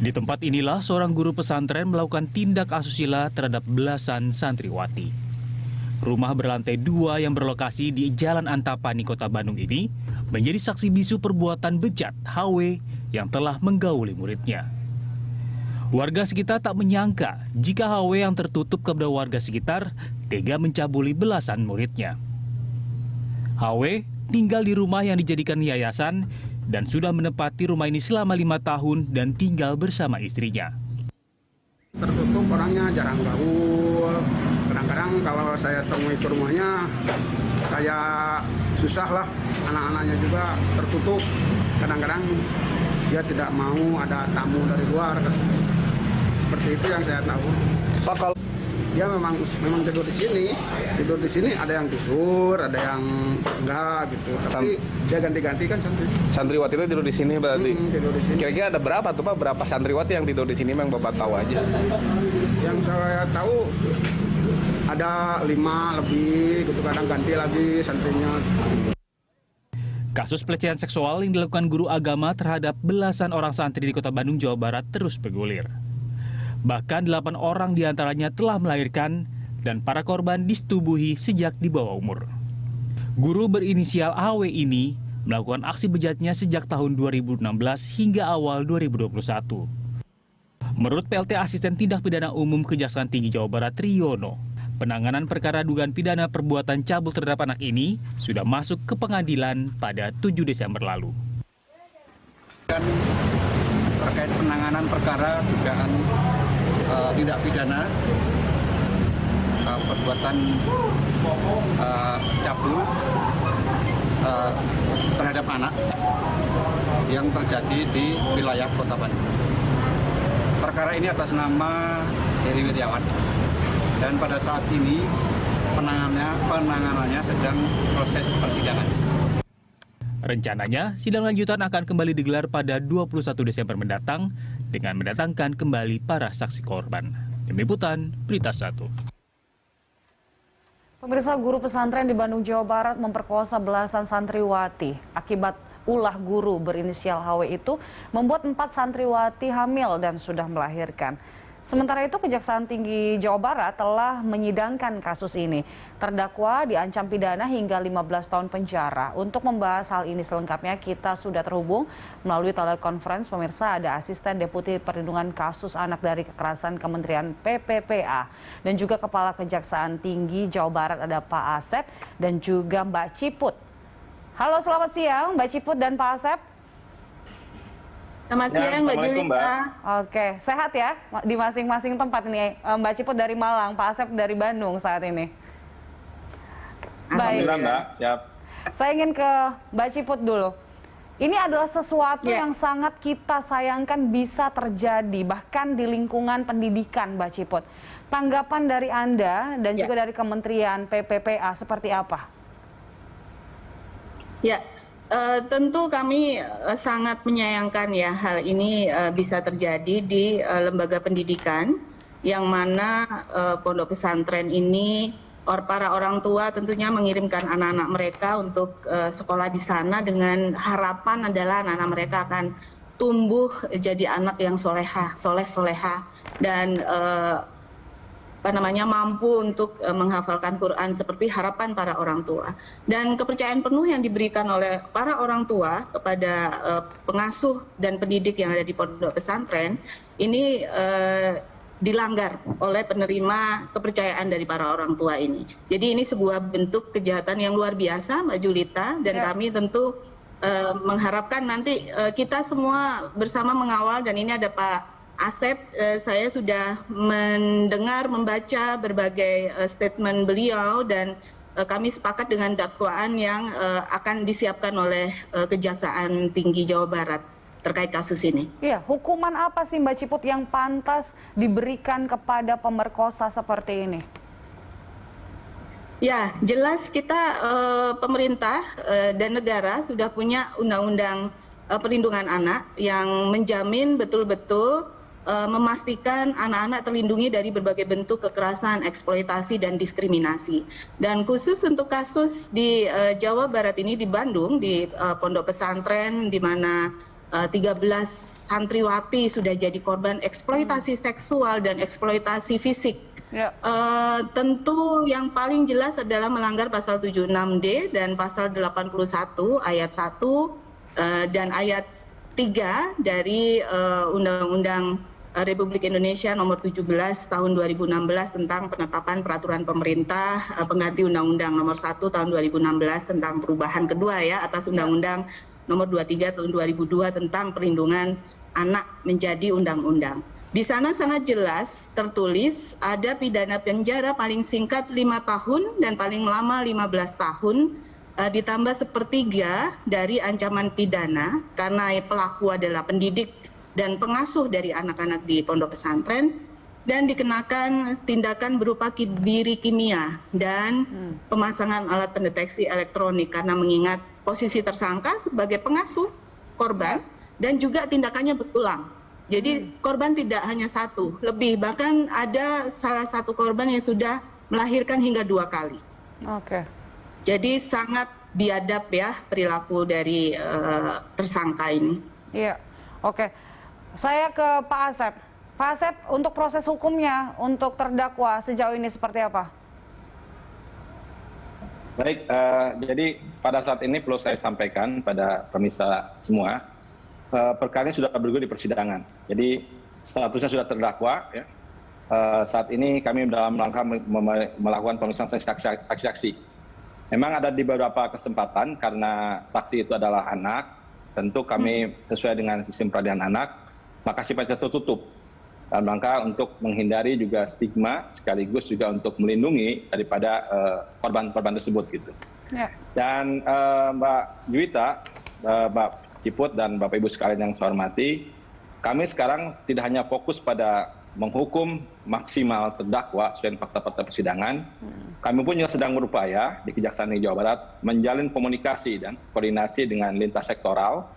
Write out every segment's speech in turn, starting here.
Di tempat inilah seorang guru pesantren melakukan tindak asusila terhadap belasan santriwati. Rumah berlantai 2 yang berlokasi di Jalan Antapani, Kota Bandung ini menjadi saksi bisu perbuatan bejat HW yang telah menggauli muridnya. Warga sekitar tak menyangka jika HW yang tertutup kepada warga sekitar tega mencabuli belasan muridnya. HW tinggal di rumah yang dijadikan yayasan dan sudah menempati rumah ini selama 5 tahun dan tinggal bersama istrinya. Tertutup, orangnya jarang gaul. Kadang-kadang kalau saya temui ke rumahnya kayak susah lah. Anak-anaknya juga tertutup. Kadang-kadang dia tidak mau ada tamu dari luar. Seperti itu yang saya tahu. Pak, kalau dia memang tidur di sini. Tidur di sini ada yang tidur, ada yang enggak gitu. Tapi dia ganti-ganti kan santriwati itu tidur di sini berarti. Tidur di sini. Kira-kira ada berapa tuh Pak? Berapa santriwati yang tidur di sini memang Bapak tahu aja? Yang saya tahu ada 5 lebih gitu, kadang ganti lagi santrinya. Kasus pelecehan seksual yang dilakukan guru agama terhadap belasan orang santri di Kota Bandung, Jawa Barat terus bergulir. Bahkan 8 orang diantaranya telah melahirkan dan para korban disetubuhi sejak di bawah umur. Guru berinisial AW ini melakukan aksi bejatnya sejak tahun 2016 hingga awal 2021. Menurut PLT Asisten Tindak Pidana Umum Kejaksaan Tinggi Jawa Barat Triyono, penanganan perkara dugaan pidana perbuatan cabul terhadap anak ini sudah masuk ke pengadilan pada 7 Desember lalu. Dan terkait penanganan perkara dugaan tindak pidana perbuatan cabul terhadap anak yang terjadi di wilayah Kota Bandung. Perkara ini atas nama Heri Wiryawan dan pada saat ini penanganannya sedang proses persidangan. Rencananya, sidang lanjutan akan kembali digelar pada 21 Desember mendatang dengan mendatangkan kembali para saksi korban. Tim Liputan, Berita 1. Pemirsa, guru pesantren di Bandung, Jawa Barat memperkosa belasan santriwati. Akibat ulah guru berinisial HW itu membuat 4 santriwati hamil dan sudah melahirkan. Sementara itu, Kejaksaan Tinggi Jawa Barat telah menyidangkan kasus ini. Terdakwa diancam pidana hingga 15 tahun penjara. Untuk membahas hal ini selengkapnya, kita sudah terhubung melalui telekonferensi. Pemirsa, ada Asisten Deputi Perlindungan Kasus Anak dari Kekerasan Kementerian PPPA dan juga Kepala Kejaksaan Tinggi Jawa Barat ada Pak Asep dan juga Mbak Ciput. Halo, selamat siang Mbak Ciput dan Pak Asep. Selamat siang Mbak Julita. Oke, sehat ya di masing-masing tempat ini. Mbak Ciput dari Malang, Pak Asep dari Bandung saat ini. Alhamdulillah Mbak, siap. Saya ingin ke Mbak Ciput dulu. Ini adalah sesuatu yang sangat kita sayangkan bisa terjadi, bahkan di lingkungan pendidikan, Mbak Ciput. Tanggapan dari Anda dan juga dari Kementerian PPPA seperti apa? Ya. Tentu kami sangat menyayangkan ya hal ini bisa terjadi di lembaga pendidikan yang mana pondok pesantren ini para orang tua tentunya mengirimkan anak-anak mereka untuk sekolah di sana dengan harapan adalah anak-anak mereka akan tumbuh jadi anak yang soleh-soleha dan mampu untuk menghafalkan Quran seperti harapan para orang tua. Dan kepercayaan penuh yang diberikan oleh para orang tua kepada pengasuh dan pendidik yang ada di pondok pesantren ini dilanggar oleh penerima kepercayaan dari para orang tua ini. Jadi ini sebuah bentuk kejahatan yang luar biasa, Mbak Julita, dan kami tentu mengharapkan nanti kita semua bersama mengawal, dan ini ada Pak Asep, saya sudah mendengar, membaca berbagai statement beliau dan kami sepakat dengan dakwaan yang akan disiapkan oleh Kejaksaan Tinggi Jawa Barat terkait kasus ini. Iya, hukuman apa sih Mbak Ciput yang pantas diberikan kepada pemerkosa seperti ini? Ya, jelas kita pemerintah dan negara sudah punya undang-undang perlindungan anak yang menjamin betul-betul memastikan anak-anak terlindungi dari berbagai bentuk kekerasan, eksploitasi, dan diskriminasi. Dan khusus untuk kasus di Jawa Barat ini, di Bandung, di pondok pesantren di mana 13 santriwati sudah jadi korban eksploitasi seksual dan eksploitasi fisik. Ya. Tentu yang paling jelas adalah melanggar pasal 76D dan pasal 81 ayat 1 dan ayat 3 dari Undang-Undang Republik Indonesia nomor 17 tahun 2016 tentang penetapan peraturan pemerintah pengganti Undang-Undang nomor 1 tahun 2016 tentang perubahan kedua ya atas Undang-Undang nomor 23 tahun 2002 tentang perlindungan anak menjadi undang-undang. Di sana sangat jelas tertulis ada pidana penjara paling singkat 5 tahun dan paling lama 15 tahun ditambah sepertiga dari ancaman pidana karena pelaku adalah pendidik dan pengasuh dari anak-anak di pondok pesantren dan dikenakan tindakan berupa kebiri kimia dan pemasangan alat pendeteksi elektronik karena mengingat posisi tersangka sebagai pengasuh korban dan juga tindakannya berulang. Jadi korban tidak hanya satu, lebih bahkan ada salah satu korban yang sudah melahirkan hingga 2 kali. Oke. Jadi sangat biadab ya perilaku dari tersangka ini. Iya. Oke. Saya ke Pak Asep. Pak Asep, untuk proses hukumnya untuk terdakwa sejauh ini seperti apa? Baik, jadi pada saat ini perlu saya sampaikan pada pemirsa semua, perkara ini sudah bergulir di persidangan. Jadi statusnya sudah terdakwa. Ya. Saat ini kami dalam rangka melakukan pemeriksaan saksi-saksi. Memang ada di beberapa kesempatan karena saksi itu adalah anak, tentu kami sesuai dengan sistem peradilan anak, maka sifatnya tertutup. Dalam rangka untuk menghindari juga stigma sekaligus juga untuk melindungi daripada korban-korban tersebut gitu. Ya. Dan Mbak Juwita, Mbak Ciput dan Bapak Ibu sekalian yang saya hormati, kami sekarang tidak hanya fokus pada menghukum maksimal terdakwa sesuai fakta-fakta persidangan, kami pun juga sedang berupaya di Kejaksaan Negeri Jawa Barat menjalin komunikasi dan koordinasi dengan lintas sektoral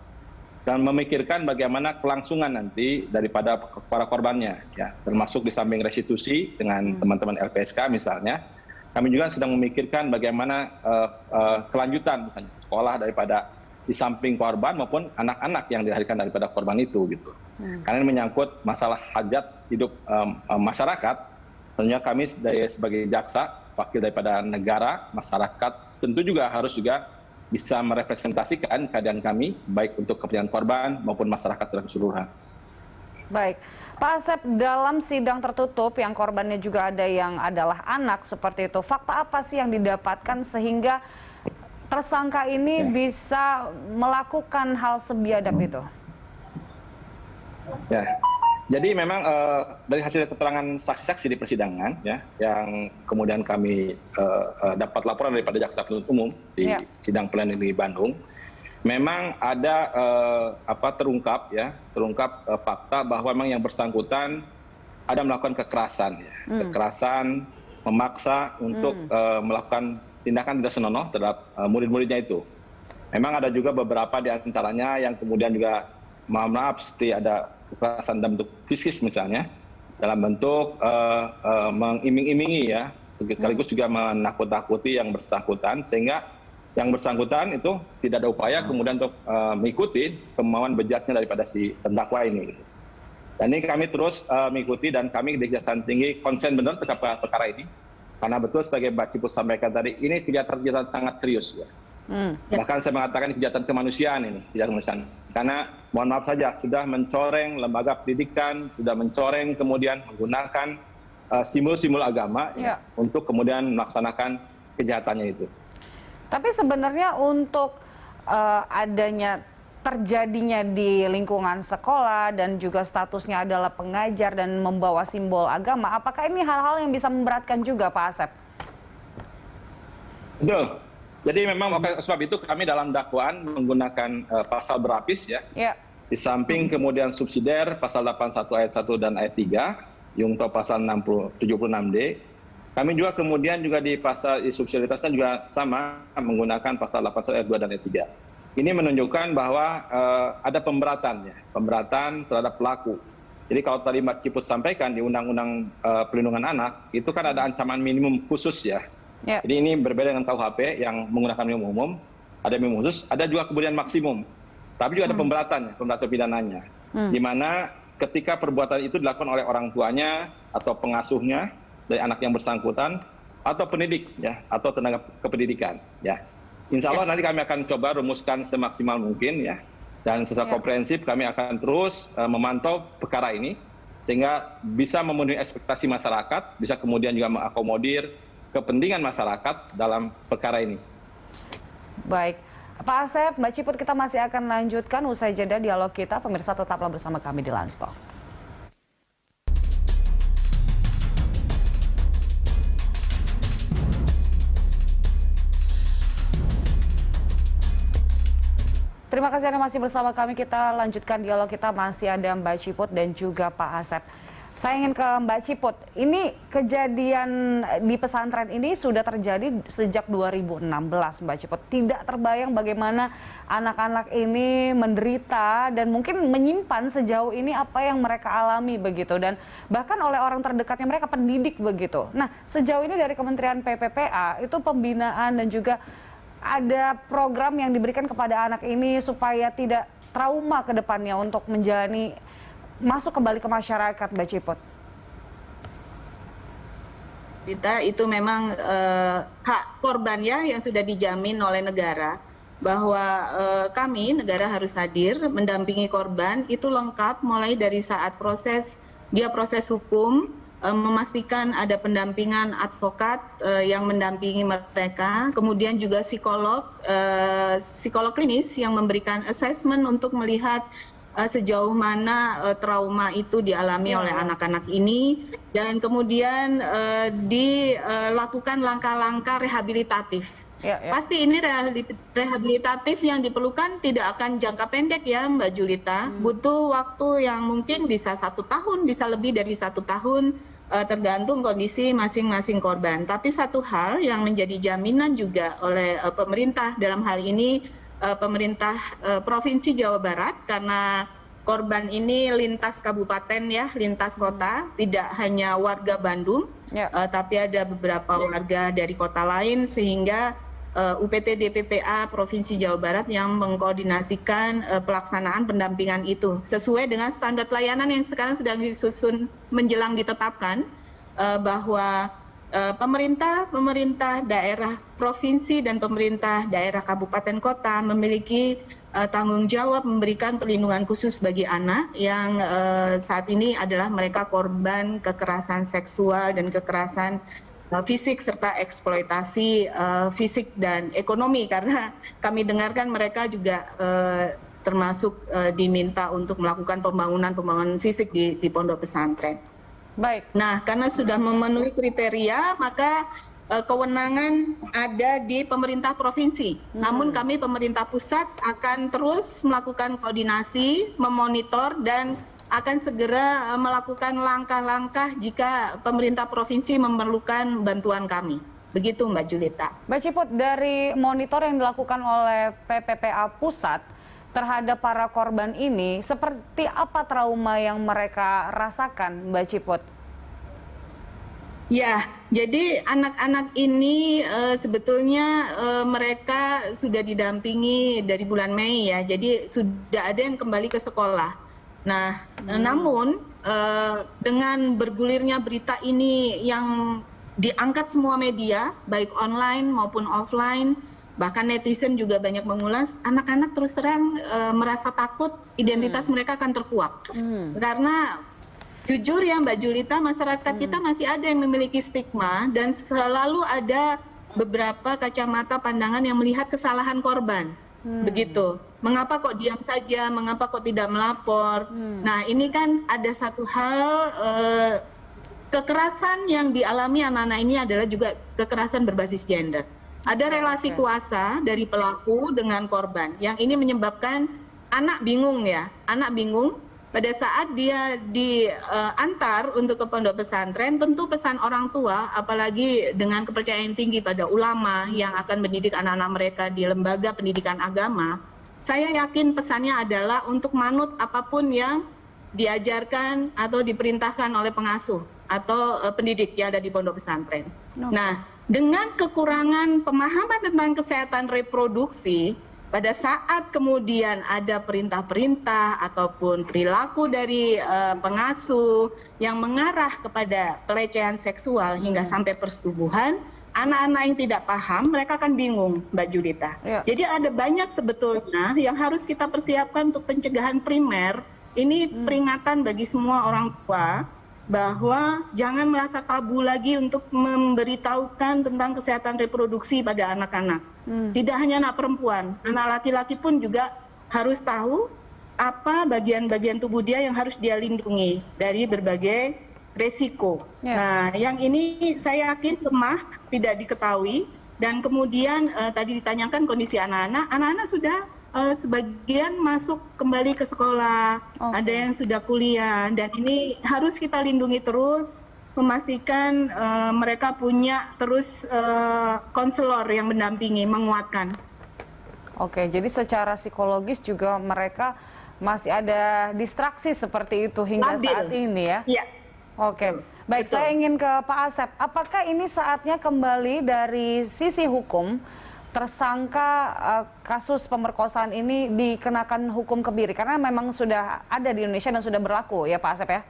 dan memikirkan bagaimana kelangsungan nanti daripada para korbannya, ya, termasuk di samping restitusi dengan teman-teman LPSK misalnya, kami juga sedang memikirkan bagaimana kelanjutan misalnya sekolah daripada di samping korban maupun anak-anak yang dilahirkan daripada korban itu gitu. Karena ini menyangkut masalah hajat hidup masyarakat, tentunya kami sebagai jaksa, wakil daripada negara, masyarakat, tentu juga harus juga bisa merepresentasikan keadaan kami, baik untuk kepentingan korban maupun masyarakat secara keseluruhan. Baik. Pak Asep, dalam sidang tertutup yang korbannya juga ada yang adalah anak seperti itu, fakta apa sih yang didapatkan sehingga tersangka ini bisa melakukan hal sebiadab itu? Ya, jadi memang dari hasil keterangan saksi-saksi di persidangan, ya, yang kemudian kami dapat laporan daripada jaksa penuntut umum di sidang pengadilan negeri Bandung, memang ada terungkap fakta bahwa memang yang bersangkutan ada melakukan kekerasan, ya, kekerasan memaksa untuk melakukan tindakan tidak senonoh terhadap murid-muridnya itu. Memang ada juga beberapa di antaranya yang kemudian juga maaf seperti ada kekerasan dalam bentuk fisik misalnya, dalam bentuk mengiming-imingi ya, sekaligus juga menakut-nakuti yang bersangkutan sehingga yang bersangkutan itu tidak ada upaya kemudian untuk mengikuti kemauan bejatnya daripada si terdakwa ini. Dan ini kami terus mengikuti dan kami di Kejaksaan Tinggi konsen benar terkait perkara ini. Karena betul sebagai Mbak Ciput sampaikan tadi, ini kejahatan sangat serius. Ya. Bahkan saya mengatakan kejahatan kemanusiaan ini, kejahatan kemanusiaan. Karena mohon maaf saja, sudah mencoreng lembaga pendidikan, sudah mencoreng kemudian menggunakan simbol-simbol agama ya, untuk kemudian melaksanakan kejahatannya itu. Tapi sebenarnya untuk terjadinya di lingkungan sekolah dan juga statusnya adalah pengajar dan membawa simbol agama, apakah ini hal-hal yang bisa memberatkan juga, Pak Asep? Betul. Jadi memang sebab itu kami dalam dakwaan menggunakan pasal berlapis ya. Di samping kemudian subsidiar pasal 81 ayat 1 dan ayat 3, Yungto pasal 76D. Kami juga kemudian juga di pasal subsidiaritasnya juga sama menggunakan pasal 81 ayat 2 dan ayat 3. Ini menunjukkan bahwa ada pemberatan terhadap pelaku. Jadi kalau tadi Mbak Ciput sampaikan di Undang-Undang Perlindungan Anak, itu kan ada ancaman minimum khusus ya. Jadi ini berbeda dengan KUHP yang menggunakan minimum umum, ada minimum khusus, ada juga kemudian maksimum. Tapi juga ada pemberatan pidananya, di mana ketika perbuatan itu dilakukan oleh orang tuanya atau pengasuhnya dari anak yang bersangkutan atau pendidik ya atau tenaga kependidikan ya. Insya Allah nanti kami akan coba rumuskan semaksimal mungkin ya, dan secara komprehensif kami akan terus memantau perkara ini sehingga bisa memenuhi ekspektasi masyarakat, bisa kemudian juga mengakomodir kepentingan masyarakat dalam perkara ini. Baik, Pak Asep, Mbak Ciput, kita masih akan lanjutkan usai jeda dialog kita. Pemirsa tetaplah bersama kami di Landstalk. Terima kasih Anda masih bersama kami. Kita lanjutkan dialog kita, masih ada Mbak Ciput dan juga Pak Asep. Saya ingin ke Mbak Ciput. Ini kejadian di pesantren ini sudah terjadi sejak 2016, Mbak Ciput. Tidak terbayang bagaimana anak-anak ini menderita dan mungkin menyimpan sejauh ini apa yang mereka alami begitu. Dan bahkan oleh orang terdekatnya mereka, pendidik begitu. Nah, sejauh ini dari Kementerian PPPA itu pembinaan dan juga ada program yang diberikan kepada anak ini supaya tidak trauma ke depannya untuk menjalani masuk kembali ke masyarakat, Mbak Ciput. Itu memang hak korban ya yang sudah dijamin oleh negara, bahwa kami negara harus hadir mendampingi korban itu lengkap mulai dari saat proses hukum, memastikan ada pendampingan advokat yang mendampingi mereka, kemudian juga psikolog klinis yang memberikan assessment untuk melihat sejauh mana trauma itu dialami oleh anak-anak ini, dan kemudian dilakukan langkah-langkah rehabilitatif. Pasti ini rehabilitatif yang diperlukan tidak akan jangka pendek ya Mbak Julita, butuh waktu yang mungkin bisa 1 tahun, bisa lebih dari 1 tahun, tergantung kondisi masing-masing korban. Tapi satu hal yang menjadi jaminan juga oleh pemerintah dalam hal ini, pemerintah Provinsi Jawa Barat, karena korban ini lintas kabupaten ya, lintas kota, tidak hanya warga Bandung, tapi ada beberapa warga dari kota lain, sehingga UPT DPPA Provinsi Jawa Barat yang mengkoordinasikan pelaksanaan pendampingan itu sesuai dengan standar pelayanan yang sekarang sedang disusun menjelang ditetapkan, bahwa pemerintah daerah provinsi dan pemerintah daerah kabupaten kota memiliki tanggung jawab memberikan perlindungan khusus bagi anak yang saat ini adalah mereka korban kekerasan seksual dan kekerasan fisik serta eksploitasi fisik dan ekonomi, karena kami dengarkan mereka juga termasuk diminta untuk melakukan pembangunan fisik di pondok pesantren. Baik. Nah, karena sudah memenuhi kriteria, maka kewenangan ada di pemerintah provinsi. Namun kami pemerintah pusat akan terus melakukan koordinasi, memonitor, dan akan segera melakukan langkah-langkah jika pemerintah provinsi memerlukan bantuan kami. Begitu Mbak Julita. Mbak Ciput, dari monitor yang dilakukan oleh PPPA pusat terhadap para korban ini, seperti apa trauma yang mereka rasakan, Mbak Ciput? Ya, jadi anak-anak ini sebetulnya mereka sudah didampingi dari bulan Mei ya, jadi sudah ada yang kembali ke sekolah. Nah, namun dengan bergulirnya berita ini yang diangkat semua media, baik online maupun offline, bahkan netizen juga banyak mengulas, anak-anak terus terang merasa takut identitas mereka akan terkuak. Karena jujur ya Mbak Julita, masyarakat kita masih ada yang memiliki stigma dan selalu ada beberapa kacamata pandangan yang melihat kesalahan korban. Begitu. Mengapa kok diam saja, mengapa kok tidak melapor. Nah, ini kan ada satu hal, kekerasan yang dialami anak-anak ini adalah juga kekerasan berbasis gender. Ada relasi kuasa dari pelaku dengan korban, yang ini menyebabkan anak bingung ya, anak bingung. Pada saat dia diantar untuk ke pondok pesantren, tentu pesan orang tua, apalagi dengan kepercayaan tinggi pada ulama yang akan mendidik anak-anak mereka di lembaga pendidikan agama, saya yakin pesannya adalah untuk manut apapun yang diajarkan atau diperintahkan oleh pengasuh atau pendidik yang ada di pondok pesantren. Nah, dengan kekurangan pemahaman tentang kesehatan reproduksi, pada saat kemudian ada perintah-perintah ataupun perilaku dari pengasuh yang mengarah kepada pelecehan seksual hingga sampai persetubuhan, anak-anak yang tidak paham, mereka akan bingung, Mbak Julita. Ya. Jadi ada banyak sebetulnya yang harus kita persiapkan untuk pencegahan primer. Ini peringatan bagi semua orang tua bahwa jangan merasa tabu lagi untuk memberitahukan tentang kesehatan reproduksi pada anak-anak. Tidak hanya anak perempuan, anak laki-laki pun juga harus tahu apa bagian-bagian tubuh dia yang harus dia lindungi dari berbagai resiko. Ya. Nah, yang ini saya yakin lemah, tidak diketahui, dan kemudian tadi ditanyakan kondisi anak-anak sudah sebagian masuk kembali ke sekolah, ada yang sudah kuliah, dan ini harus kita lindungi terus, memastikan mereka punya terus konselor yang mendampingi, menguatkan. Oke, jadi secara psikologis juga mereka masih ada distraksi seperti itu hingga Labil. saat ini ya? Iya. Oke, baik. Betul. Saya ingin ke Pak Asep. Apakah ini saatnya kembali dari sisi hukum tersangka kasus pemerkosaan ini dikenakan hukum kebiri? Karena memang sudah ada di Indonesia dan sudah berlaku ya Pak Asep ya?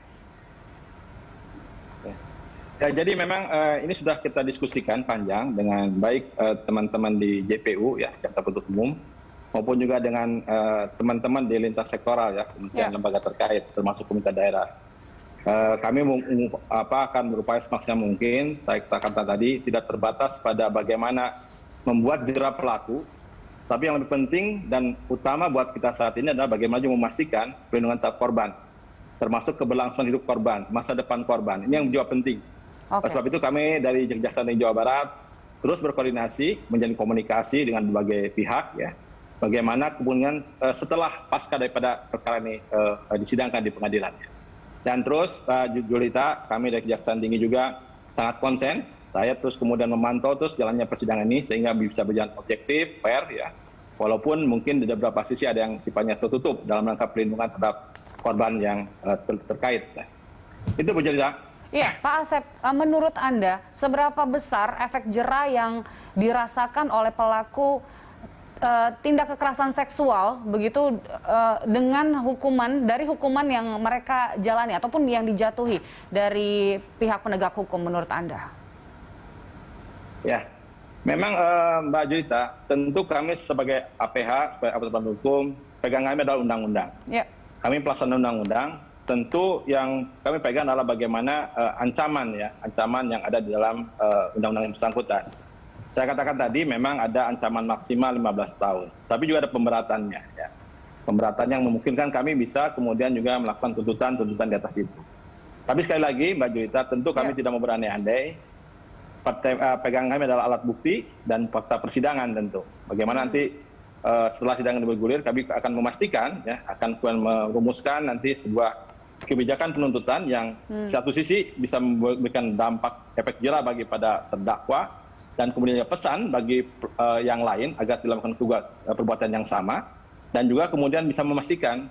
Ya, jadi memang ini sudah kita diskusikan panjang dengan baik teman-teman di JPU ya, Jaksa Penuntut Umum, maupun juga dengan teman-teman di lintas sektoral ya, kementerian lembaga terkait termasuk pemerintah daerah. Kami akan berupaya semaksimal mungkin, saya katakan tadi, tidak terbatas pada bagaimana membuat jera pelaku, tapi yang lebih penting dan utama buat kita saat ini adalah bagaimana memastikan perlindungan terhadap korban, termasuk keberlangsungan hidup korban, masa depan korban. Ini yang juga penting. Oleh sebab itu kami dari Kejaksaan Tinggi Jawa Barat terus berkoordinasi, menjalin komunikasi dengan berbagai pihak ya. Bagaimana kemudian setelah pasca daripada perkara ini disidangkan di pengadilan. Dan terus Julita, kami dari Kejaksaan Tinggi juga sangat konsen. Saya terus kemudian memantau terus jalannya persidangan ini sehingga bisa berjalan objektif, fair ya. Walaupun mungkin di beberapa sisi ada yang sifatnya tertutup dalam rangka perlindungan terhadap korban yang terkait. Itu Bu Julita. Iya, Pak Asep, menurut Anda seberapa besar efek jera yang dirasakan oleh pelaku tindak kekerasan seksual begitu dengan hukuman yang mereka jalani ataupun yang dijatuhi dari pihak penegak hukum menurut Anda? Ya, memang Mbak Julita, tentu kami sebagai APH, sebagai aparat penegak hukum, pegangan kami adalah undang-undang. Ya. Kami pelaksana undang-undang. Tentu yang kami pegang adalah bagaimana ancaman yang ada di dalam undang-undang yang bersangkutan. Saya katakan tadi memang ada ancaman maksimal 15 tahun, tapi juga ada pemberatannya. Ya. Pemberatan yang memungkinkan kami bisa kemudian juga melakukan tuntutan di atas itu. Tapi sekali lagi Mbak Julita, tentu kami tidak mau berandai-andai. Pegangan kami adalah alat bukti dan fakta persidangan tentu. Bagaimana nanti setelah sidang bergulir kami akan memastikan, ya, akan merumuskan nanti sebuah kebijakan penuntutan yang satu sisi bisa memberikan dampak efek jera bagi pada terdakwa dan kemudian pesan bagi yang lain agar tidak melakukan perbuatan yang sama dan juga kemudian bisa memastikan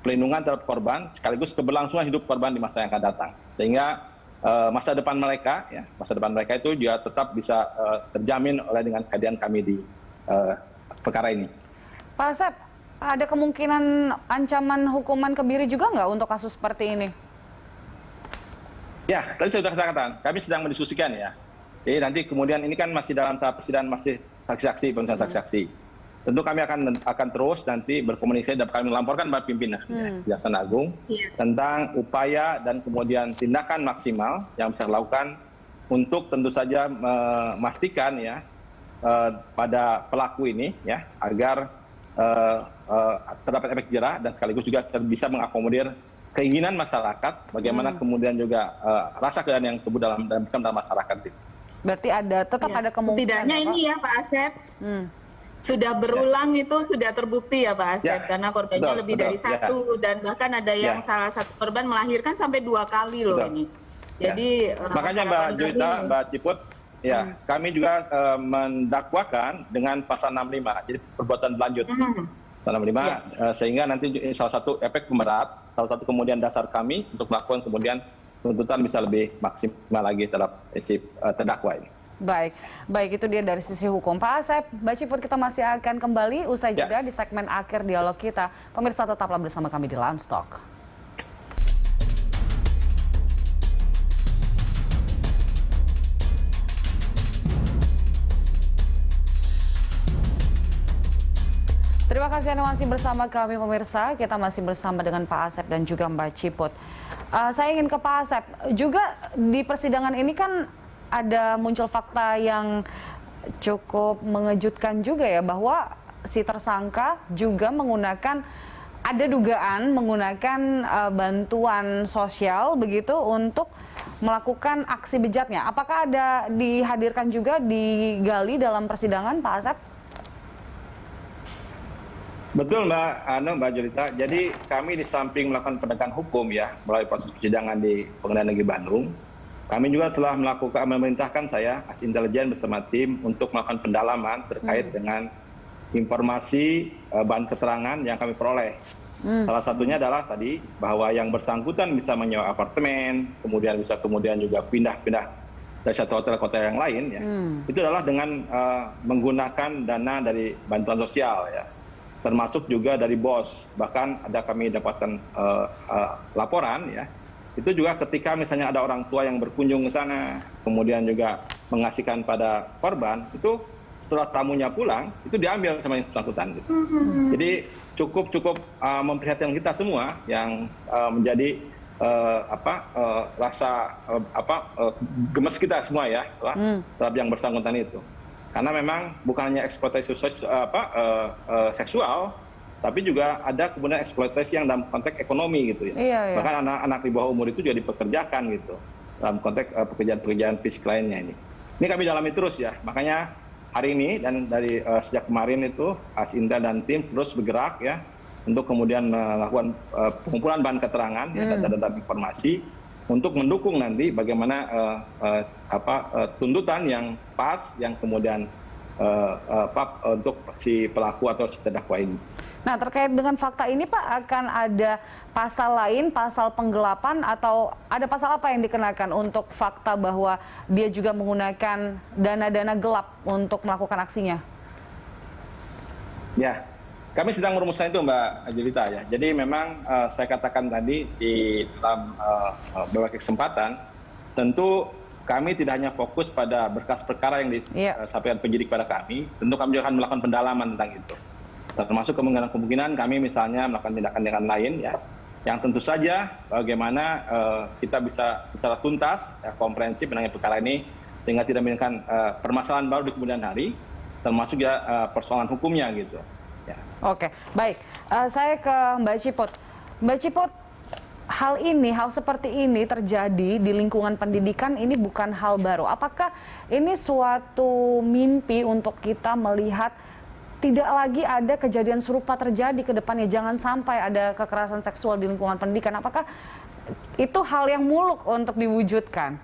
pelindungan terhadap korban sekaligus keberlangsungan hidup korban di masa yang akan datang sehingga masa depan mereka itu juga tetap bisa terjamin oleh dengan kehadiran kami di perkara ini. Pak Asep, ada kemungkinan ancaman hukuman kebiri juga nggak untuk kasus seperti ini? Ya, tadi saya sudah katakan, kami sedang mendiskusikan ya. Jadi nanti kemudian ini kan masih dalam tahap persidangan, masih saksi-saksi, pemeriksaan saksi-saksi. Tentu kami akan terus nanti berkomunikasi dan kami melaporkan pada pimpinan Kejaksaan Agung tentang upaya dan kemudian tindakan maksimal yang bisa dilakukan untuk tentu saja memastikan ya pada pelaku ini ya agar terdapat efek jera dan sekaligus juga bisa mengakomodir keinginan masyarakat bagaimana kemudian juga rasa keadilan yang tumbuh dalam masyarakat itu. Berarti tetap ada kemungkinan. Setidaknya ini ya Pak Asep, sudah berulang itu sudah terbukti ya Pak Asep, karena korbannya lebih dari satu dan bahkan ada yang salah satu korban melahirkan sampai 2 kali loh ini. Jadi makanya Mbak Julita, Mbak Ciput, ya, kami juga mendakwakan dengan pasal 65, jadi perbuatan berlanjut. Pasal 65, sehingga nanti salah satu efek pemberat, salah satu kemudian dasar kami untuk melakukan kemudian tuntutan bisa lebih maksimal lagi terhadap si terdakwa ini. Baik itu dia dari sisi hukum. Pak Asep, Mbak Ciput, kita masih akan kembali usai jeda di segmen akhir dialog kita. Pemirsa tetaplah bersama kami di Landstalk. Terima kasih Anda masih bersama kami pemirsa. Kita masih bersama dengan Pak Asep dan juga Mbak Ciput. Saya ingin ke Pak Asep. Juga di persidangan ini kan ada muncul fakta yang cukup mengejutkan juga ya, bahwa si tersangka juga ada dugaan menggunakan bantuan sosial begitu untuk melakukan aksi bejatnya. Apakah ada dihadirkan juga, digali dalam persidangan, Pak Asep? Betul Mbak Julita. Jadi kami di samping melakukan penegakan hukum ya melalui proses persidangan di Pengadilan Negeri Bandung, kami juga telah memerintahkan saya as intelijen bersama tim untuk melakukan pendalaman terkait dengan informasi bahan keterangan yang kami peroleh. Salah satunya adalah tadi bahwa yang bersangkutan bisa menyewa apartemen, kemudian juga pindah-pindah dari satu hotel ke hotel yang lain ya. Itu adalah dengan menggunakan dana dari bantuan sosial ya. Termasuk juga dari BOS, bahkan kami dapatkan laporan ya, itu juga ketika misalnya ada orang tua yang berkunjung ke sana, kemudian juga mengasihkan pada korban, itu setelah tamunya pulang, itu diambil sama yang bersangkutan. Gitu. Jadi cukup memprihatinkan kita semua yang menjadi rasa gemes kita semua ya, terhadap yang bersangkutan itu. Karena memang bukan hanya eksploitasi seksual, tapi juga ada kemudian eksploitasi yang dalam konteks ekonomi gitu ya. Bahkan anak-anak di bawah umur itu juga dipekerjakan gitu dalam konteks pekerjaan-pekerjaan fisik lainnya ini. Ini kami dalami terus ya. Makanya hari ini dan dari sejak kemarin itu Asinta dan tim terus bergerak ya untuk kemudian melakukan pengumpulan bahan keterangan ya, data-data informasi untuk mendukung nanti bagaimana tuntutan yang pas yang kemudian untuk si pelaku atau si terdakwa ini. Nah, terkait dengan fakta ini Pak, akan ada pasal lain, pasal penggelapan, atau ada pasal apa yang dikenakan untuk fakta bahwa dia juga menggunakan dana-dana gelap untuk melakukan aksinya? Ya, kami sedang merumuskan itu Mbak Julita ya. Jadi memang saya katakan tadi di dalam beberapa kesempatan, tentu kami tidak hanya fokus pada berkas perkara yang disampaikan penyidik pada kami, tentu kami juga akan melakukan pendalaman tentang itu. Termasuk kemungkinan kami misalnya melakukan tindakan lain ya, yang tentu saja bagaimana kita bisa secara tuntas, ya, komprehensif menangani perkara ini sehingga tidak menimbulkan permasalahan baru di kemudian hari, termasuk ya persoalan hukumnya gitu. Ya. Oke, baik. Saya ke Mbak Ciput. Mbak Ciput, hal seperti ini terjadi di lingkungan pendidikan, ini bukan hal baru. Apakah ini suatu mimpi untuk kita melihat tidak lagi ada kejadian serupa terjadi ke depannya? Jangan sampai ada kekerasan seksual di lingkungan pendidikan. Apakah itu hal yang muluk untuk diwujudkan?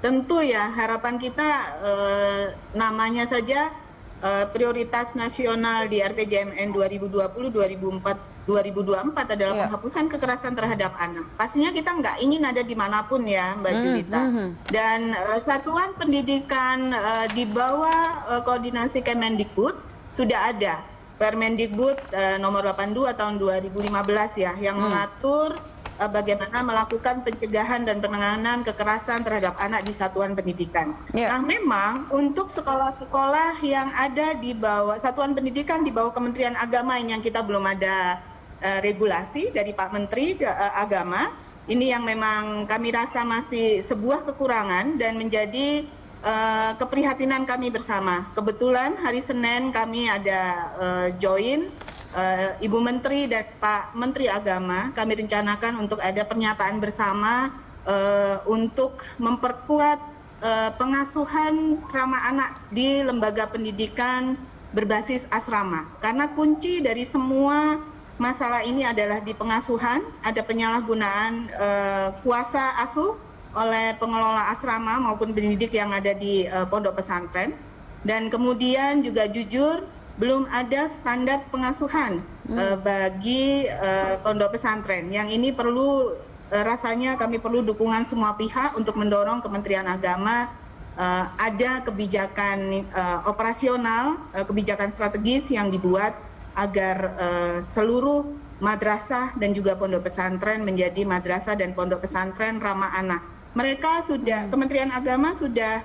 Tentu ya, harapan kita namanya saja prioritas nasional di RPJMN 2020-2024 adalah penghapusan kekerasan terhadap anak. Pastinya kita nggak ingin ada dimanapun ya Mbak Julita. Dan satuan pendidikan di bawah koordinasi Kemendikbud sudah ada Permendikbud nomor 82 tahun 2015 ya, yang mengatur bagaimana melakukan pencegahan dan penanganan kekerasan terhadap anak di satuan pendidikan. Nah, memang untuk sekolah-sekolah yang ada di bawah satuan pendidikan di bawah Kementerian Agama yang kita belum ada regulasi dari Pak Menteri Agama, ini yang memang kami rasa masih sebuah kekurangan dan menjadi keprihatinan kami bersama. Kebetulan hari Senin kami ada join Ibu Menteri dan Pak Menteri Agama, kami rencanakan untuk ada pernyataan bersama untuk memperkuat pengasuhan ramah anak di lembaga pendidikan berbasis asrama. Karena kunci dari semua masalah ini adalah di pengasuhan, ada penyalahgunaan kuasa asuh oleh pengelola asrama maupun pendidik yang ada di pondok pesantren. Dan kemudian juga jujur, belum ada standar pengasuhan bagi pondok pesantren. Yang ini perlu rasanya kami perlu dukungan semua pihak untuk mendorong Kementerian Agama ada kebijakan operasional, kebijakan strategis yang dibuat agar seluruh madrasah dan juga pondok pesantren menjadi madrasah dan pondok pesantren ramah anak. Mereka sudah, Kementerian Agama sudah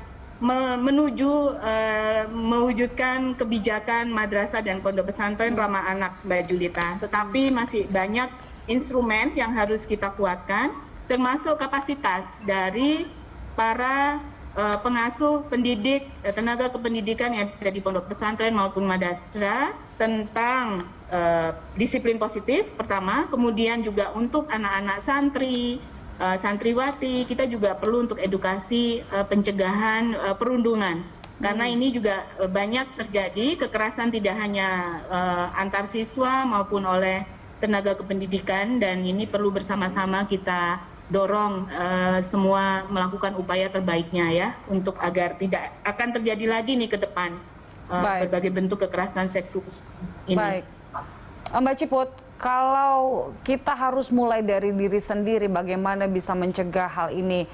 mewujudkan kebijakan madrasah dan pondok pesantren ramah anak, Mbak Julita. Tetapi masih banyak instrumen yang harus kita kuatkan, termasuk kapasitas dari para pengasuh, pendidik, tenaga kependidikan yang ada di pondok pesantren maupun madrasah tentang disiplin positif pertama, kemudian juga untuk anak-anak santri, santriwati, kita juga perlu untuk edukasi pencegahan perundungan. Karena ini juga banyak terjadi kekerasan tidak hanya antar siswa maupun oleh tenaga kependidikan, dan ini perlu bersama-sama kita dorong semua melakukan upaya terbaiknya ya, untuk agar tidak akan terjadi lagi nih ke depan berbagai bentuk kekerasan seksual ini. Baik, Mbak Ciput, kalau kita harus mulai dari diri sendiri, bagaimana bisa mencegah hal ini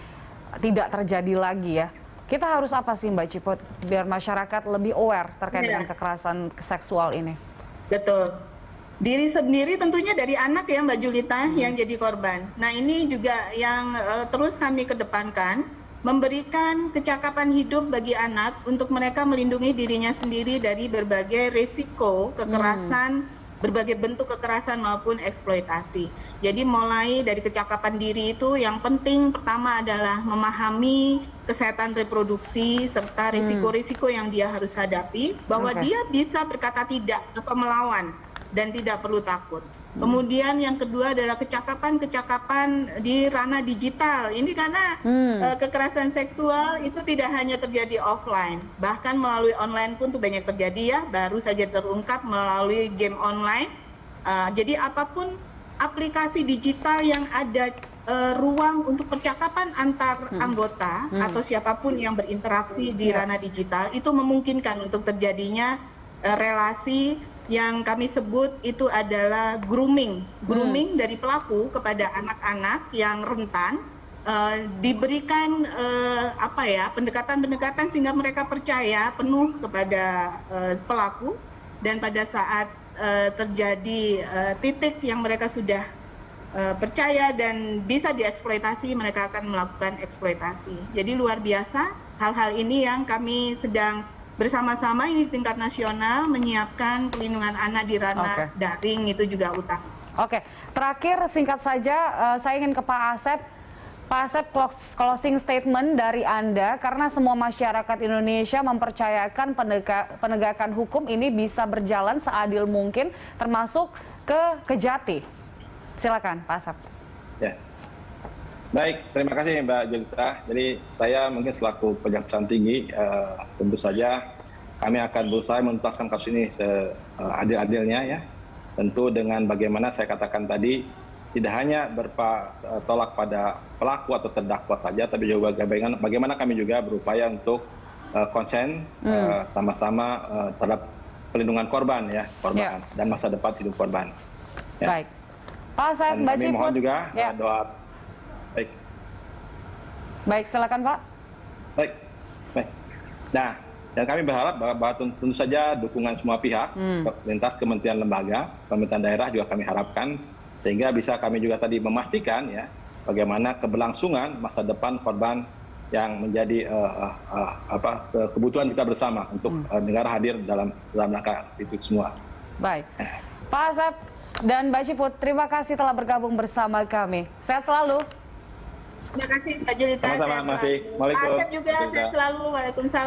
tidak terjadi lagi ya? Kita harus apa sih Mbak Ciput biar masyarakat lebih aware terkait dengan kekerasan seksual ini? Betul. Diri sendiri tentunya dari anak ya Mbak Julita yang jadi korban. Nah ini juga yang terus kami kedepankan, memberikan kecakapan hidup bagi anak untuk mereka melindungi dirinya sendiri dari berbagai risiko kekerasan, berbagai bentuk kekerasan maupun eksploitasi. Jadi mulai dari kecakapan diri itu yang penting pertama adalah memahami kesehatan reproduksi serta risiko-risiko yang dia harus hadapi, bahwa dia bisa berkata tidak atau melawan dan tidak perlu takut. Kemudian yang kedua adalah kecakapan di ranah digital. Ini karena kekerasan seksual itu tidak hanya terjadi offline, bahkan melalui online pun tuh banyak terjadi ya, baru saja terungkap melalui game online. Jadi apapun aplikasi digital yang ada ruang untuk percakapan antar anggota atau siapapun yang berinteraksi di ranah digital, itu memungkinkan untuk terjadinya relasi yang kami sebut itu adalah grooming dari pelaku kepada anak-anak yang rentan, diberikan pendekatan-pendekatan sehingga mereka percaya penuh kepada pelaku, dan pada saat terjadi titik yang mereka sudah percaya dan bisa dieksploitasi, mereka akan melakukan eksploitasi. Jadi luar biasa hal-hal ini yang kami sedang bersama-sama ini tingkat nasional menyiapkan pelindungan anak di ranah daring, itu juga utama. Oke, terakhir singkat saja saya ingin ke Pak Asep. Pak Asep, closing statement dari Anda, karena semua masyarakat Indonesia mempercayakan penegakan hukum ini bisa berjalan seadil mungkin, termasuk ke Kejati. Silakan Pak Asep. Ya. Baik, terima kasih Mbak Julita. Jadi saya mungkin selaku Kejaksaan Tinggi, tentu saja kami akan berusaha menuntaskan kasus ini seadil-adilnya ya. Tentu dengan bagaimana saya katakan tadi, tidak hanya bertolak pada pelaku atau terdakwa saja, tapi juga bagaimana kami juga berupaya untuk konsen sama-sama terhadap pelindungan korban ya, dan masa depan hidup korban. Ya. Baik, Pak Asep, Mbak Ciput. Mohon juga doa. Baik, silakan Pak. Baik. Nah, dan kami berharap bahwa tentu saja dukungan semua pihak, lintas kementerian lembaga, pemerintahan daerah juga kami harapkan, sehingga bisa kami juga tadi memastikan ya bagaimana keberlangsungan masa depan korban yang menjadi kebutuhan kita bersama untuk negara hadir dalam rangka itu semua. Baik, Pak Asep dan Mbak Ciput, terima kasih telah bergabung bersama kami. Sehat selalu. Terima kasih Mbak Julita. Sama-sama, masih. Pak Asep juga sehat selalu. Waalaikumsalam.